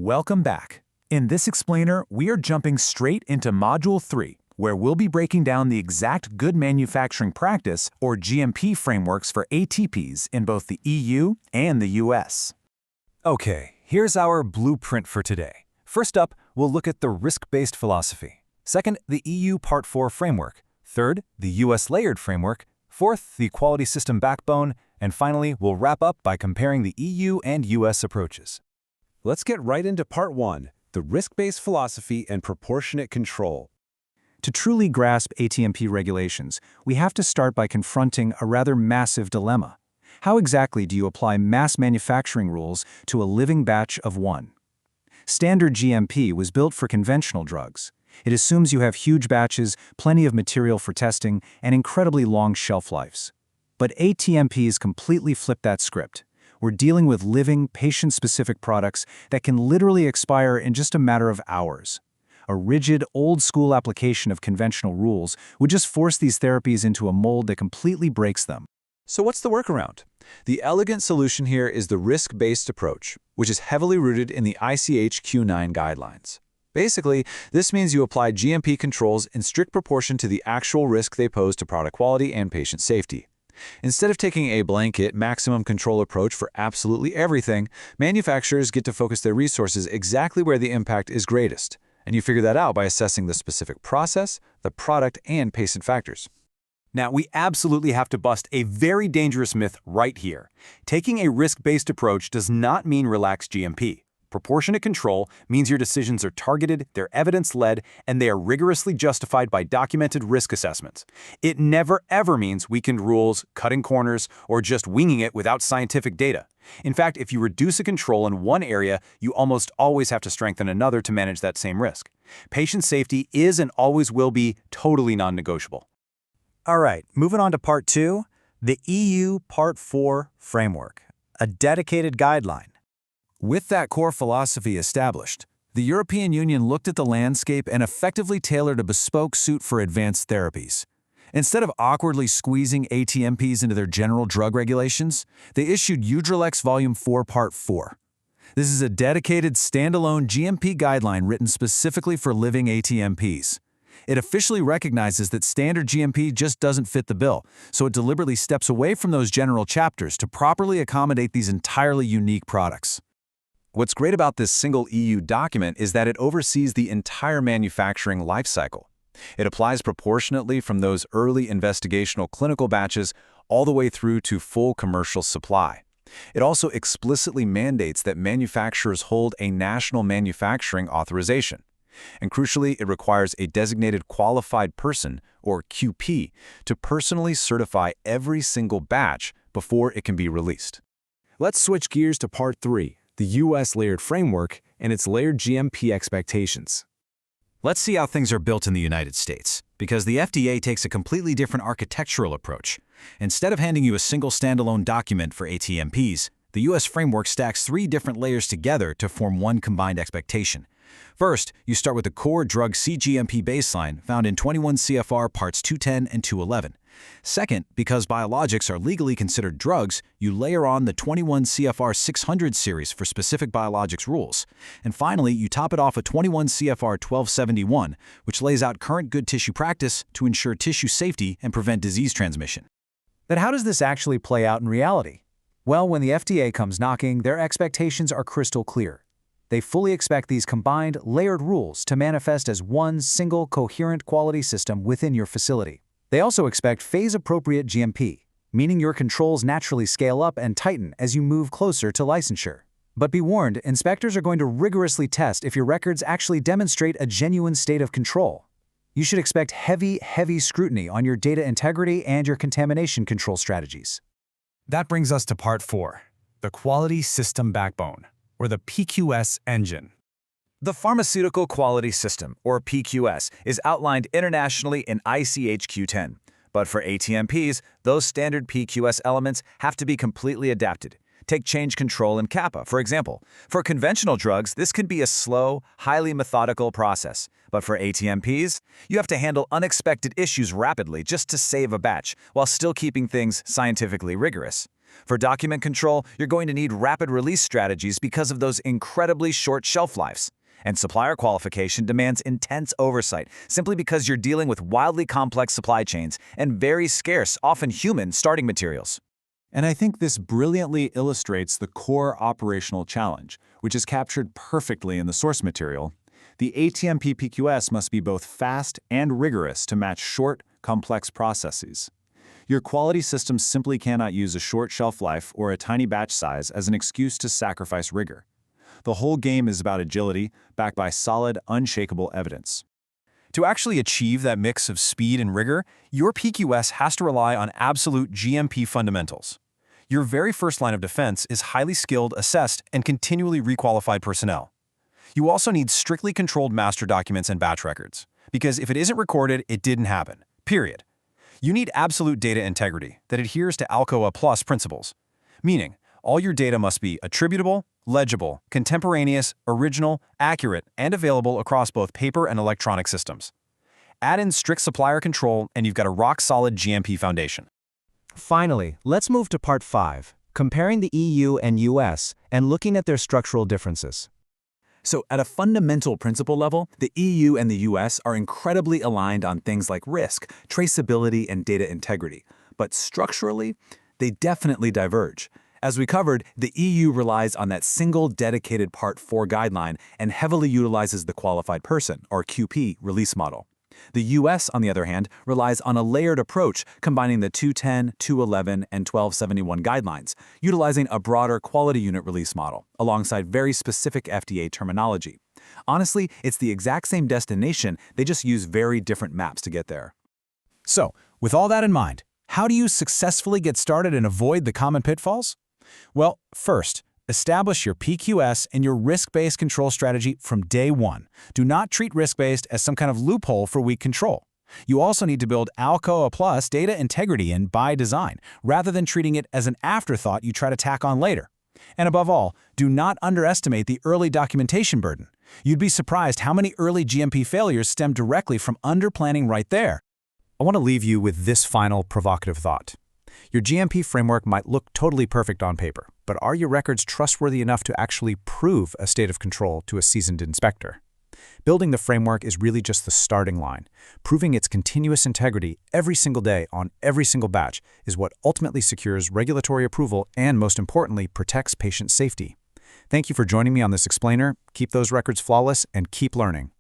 Welcome back. In this explainer, we are jumping straight into Module 3, where we'll be breaking down the exact good manufacturing practice, or GMP frameworks for ATPs in both the EU and the US. Okay, here's our blueprint for today. First up, we'll look at the risk-based philosophy. Second, the EU Part 4 framework. Third, the US layered framework. Fourth, the quality system backbone. And finally, we'll wrap up by comparing the EU and US approaches. Let's get right into Part 1, the risk-based philosophy and proportionate control. To truly grasp ATMP regulations, we have to start by confronting a rather massive dilemma. How exactly do you apply mass manufacturing rules to a living batch of one? Standard GMP was built for conventional drugs. It assumes you have huge batches, plenty of material for testing, and incredibly long shelf lives. But ATMPs completely flip that script. We're dealing with living, patient-specific products that can literally expire in just a matter of hours. A rigid, old-school application of conventional rules would just force these therapies into a mold that completely breaks them. So what's the workaround? The elegant solution here is the risk-based approach, which is heavily rooted in the ICH Q9 guidelines. Basically, this means you apply GMP controls in strict proportion to the actual risk they pose to product quality and patient safety. Instead of taking a blanket maximum control approach for absolutely everything, manufacturers get to focus their resources exactly where the impact is greatest. And you figure that out by assessing the specific process, the product, and patient factors. Now, we absolutely have to bust a very dangerous myth right here. Taking a risk-based approach does not mean relaxed GMP. Proportionate control means your decisions are targeted, they're evidence-led, and they are rigorously justified by documented risk assessments. It never ever means weakened rules, cutting corners, or just winging it without scientific data. In fact, if you reduce a control in one area, you almost always have to strengthen another to manage that same risk. Patient safety is and always will be totally non-negotiable. All right, moving on to Part 2, the EU Part 4 framework, a dedicated guideline. With that core philosophy established, the European Union looked at the landscape and effectively tailored a bespoke suit for advanced therapies. Instead of awkwardly squeezing ATMPs into their general drug regulations, they issued Udrelex Volume 4 Part 4. This is a dedicated, standalone GMP guideline written specifically for living ATMPs. It officially recognizes that standard GMP just doesn't fit the bill, so it deliberately steps away from those general chapters to properly accommodate these entirely unique products. What's great about this single EU document is that it oversees the entire manufacturing lifecycle. It applies proportionately from those early investigational clinical batches all the way through to full commercial supply. It also explicitly mandates that manufacturers hold a national manufacturing authorization. And crucially, it requires a designated qualified person, or QP, to personally certify every single batch before it can be released. Let's switch gears to Part 3, the US layered framework and its layered GMP expectations. Let's see how things are built in the United States, because the FDA takes a completely different architectural approach. Instead of handing you a single standalone document for ATMPs, the US framework stacks 3 different layers together to form one combined expectation. First, you start with the core drug cGMP baseline found in 21 CFR Parts 210 and 211. Second, because biologics are legally considered drugs, you layer on the 21 CFR 600 series for specific biologics rules. And finally, you top it off with 21 CFR 1271, which lays out current good tissue practice to ensure tissue safety and prevent disease transmission. But how does this actually play out in reality? Well, when the FDA comes knocking, their expectations are crystal clear. They fully expect these combined, layered rules to manifest as one single, coherent quality system within your facility. They also expect phase-appropriate GMP, meaning your controls naturally scale up and tighten as you move closer to licensure. But be warned, inspectors are going to rigorously test if your records actually demonstrate a genuine state of control. You should expect heavy scrutiny on your data integrity and your contamination control strategies. That brings us to Part 4, the quality system backbone, or the PQS engine. The Pharmaceutical Quality System, or PQS, is outlined internationally in ICH Q10. But for ATMPs, those standard PQS elements have to be completely adapted. Take change control and CAPA, for example. For conventional drugs, this can be a slow, highly methodical process. But for ATMPs, you have to handle unexpected issues rapidly just to save a batch, while still keeping things scientifically rigorous. For document control, you're going to need rapid release strategies because of those incredibly short shelf lives. And supplier qualification demands intense oversight simply because you're dealing with wildly complex supply chains and very scarce, often human, starting materials. And I think this brilliantly illustrates the core operational challenge, which is captured perfectly in the source material. The ATMP PQS must be both fast and rigorous to match short, complex processes. Your quality system simply cannot use a short shelf life or a tiny batch size as an excuse to sacrifice rigor. The whole game is about agility, backed by solid, unshakable evidence. To actually achieve that mix of speed and rigor, your PQS has to rely on absolute GMP fundamentals. Your very first line of defense is highly skilled, assessed, and continually requalified personnel. You also need strictly controlled master documents and batch records, because if it isn't recorded, it didn't happen, period. You need absolute data integrity that adheres to ALCOA Plus principles, meaning all your data must be attributable, legible, contemporaneous, original, accurate, and available across both paper and electronic systems. Add in strict supplier control, and you've got a rock-solid GMP foundation. Finally, let's move to Part 5, comparing the EU and US and looking at their structural differences. So at a fundamental principle level, the EU and the US are incredibly aligned on things like risk, traceability, and data integrity. But structurally, they definitely diverge. As we covered, the EU relies on that single dedicated Part 4 guideline and heavily utilizes the qualified person, or QP, release model. The US, on the other hand, relies on a layered approach combining the 210, 211, and 1271 guidelines, utilizing a broader quality unit release model, alongside very specific FDA terminology. Honestly, it's the exact same destination, they just use very different maps to get there. So, with all that in mind, how do you successfully get started and avoid the common pitfalls? Well, first, establish your PQS and your risk-based control strategy from day one. Do not treat risk-based as some kind of loophole for weak control. You also need to build ALCOA Plus data integrity in by design, rather than treating it as an afterthought you try to tack on later. And above all, do not underestimate the early documentation burden. You'd be surprised how many early GMP failures stem directly from underplanning right there. I want to leave you with this final provocative thought. Your GMP framework might look totally perfect on paper, but are your records trustworthy enough to actually prove a state of control to a seasoned inspector? Building the framework is really just the starting line. Proving its continuous integrity every single day on every single batch is what ultimately secures regulatory approval and, most importantly, protects patient safety. Thank you for joining me on this explainer. Keep those records flawless and keep learning.